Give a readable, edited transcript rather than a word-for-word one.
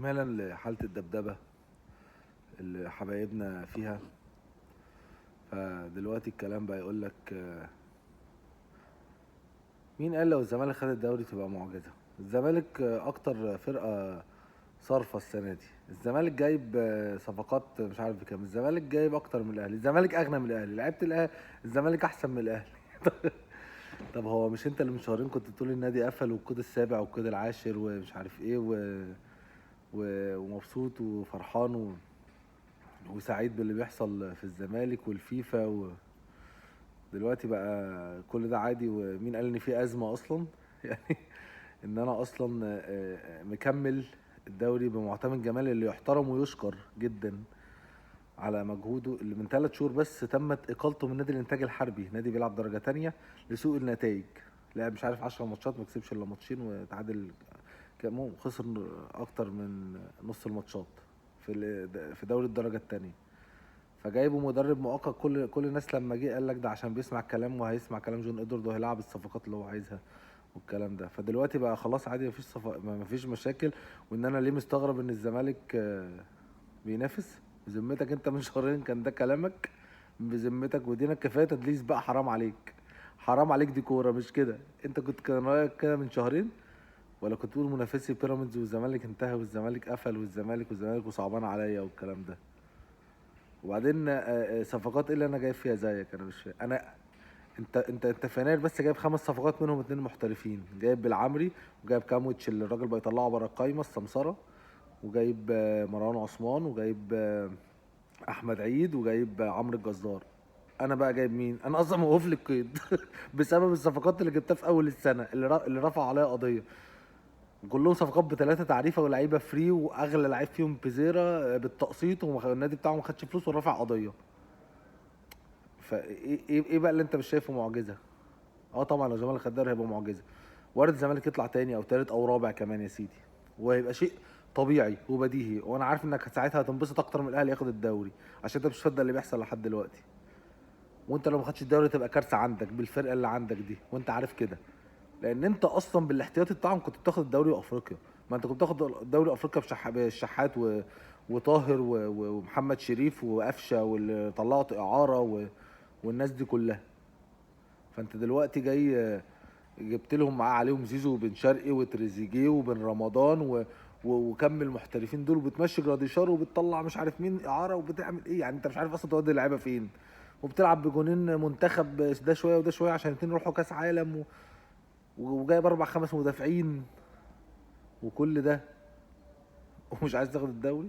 استكمالا لحالة الدبدبة اللي حبايبنا فيها. فدلوقتي الكلام بقى يقولك مين قال لو الزمالك خد الدوري تبقى معجزة؟ الزمالك أكتر فرقة صارفة السنة دي. الزمالك جايب صفقات مش عارف بكام. الزمالك جايب أكتر من الأهلي. الزمالك أغنى من الأهلي. لعيبة الأهلي الزمالك أحسن من الأهلي. طب هو مش أنت اللي من شهرين كنت بتقول النادي قفل والكود السابع والكود العاشر ومش عارف إيه ومبسوط وفرحان وسعيد باللي بيحصل في الزمالك والفيفا دلوقتي بقى كل ده عادي؟ ومين قال ان في ازمه اصلا؟ يعني ان انا اصلا مكمل الدوري بمعتمد جمال اللي يحترم ويشكر جدا على مجهوده، اللي من 3 شهور بس تمت اقالته من نادي الانتاج الحربي، نادي بيلعب درجه تانية، لسوء النتائج. لعب مش عارف 10 ماتشات ما كسبش الا ماتشين وتعادل، خسر اكتر من نص الماتشات في دوري الدرجه التانية. فجايبه مدرب مؤقت. كل الناس لما جه قال لك ده عشان بيسمع كلام وهيسمع كلام جون ادوارد وهيلعب الصفقات اللي هو عايزها والكلام ده. فدلوقتي بقى خلاص عادي، مفيش مشاكل. وان انا ليه مستغرب ان الزمالك بينافس؟ بذمتك انت من شهرين كان ده كلامك؟ بذمتك ودينك كفايه تدليس بقى، حرام عليك. حرام عليك، دي كوره مش كده. انت كان رايك كده من شهرين؟ ولا كنت تقول منافسي بيراميدز والزمالك انتهى والزمالك قفل والزمالك وصعبان عليا والكلام ده؟ وبعدين صفقات ايه اللي انا جايب فيها زيك؟ انا مش فاهم. انت في يناير بس جايب 5 صفقات منهم 2 محترفين. جايب بالعمري وجايب كاموتش اللي الراجل بيطلعه بره القايمه السمسره، وجايب مروان عثمان، وجايب احمد عيد، وجايب عمرو الجزار. انا بقى جايب مين؟ انا اصلا موقف لي القيد بسبب الصفقات اللي جبتها في اول السنه اللي رفع عليها قضيه. كلهم صفقات ب3 تعريفه ولاعيبه فري، واغلى لعيب فيهم بيزيرا بالتقسيط، والنادي بتاعه ما خدش فلوس ورفع قضيه. فايه بقى اللي انت مش شايفه معجزه؟ اه طبعا لو الزمالك خد الدوري هيبقى معجزه. وارد الزمالك يطلع تاني او تالت او رابع كمان يا سيدي، وهيبقى شيء طبيعي وبديهي. وانا عارف انك ساعتها هتنبسط اكتر من الاهلي ياخد الدوري، عشان انت مش مصدق اللي بيحصل لحد دلوقتي. وانت لو ما خدتش الدوري تبقى كارثه عندك بالفرقه اللي عندك دي، وانت عارف كده. لان انت اصلا بالاحتياطي بتاعهم كنت بتاخد الدوري وافريقيا. ما انت كنت بتاخد دوري افريقيا بالشحات وطاهر ومحمد شريف وقفشه واللي طلعت اعاره والناس دي كلها. فانت دلوقتي جاي جبت لهم معاه عليهم زيزو وبن شرقي وتريزيجيه وبن رمضان وكم المحترفين دول، وبتمشي جراديشار وبتطلع مش عارف مين اعاره، وبتعمل ايه؟ يعني انت مش عارف اصلا تودي اللعيبه فين، وبتلعب بجونين منتخب ده شويه وده شويه عشان الاتنين يروحوا كاس عالم وجايب 4 5 مدافعين وكل ده ومش عايز تاخد الدوري.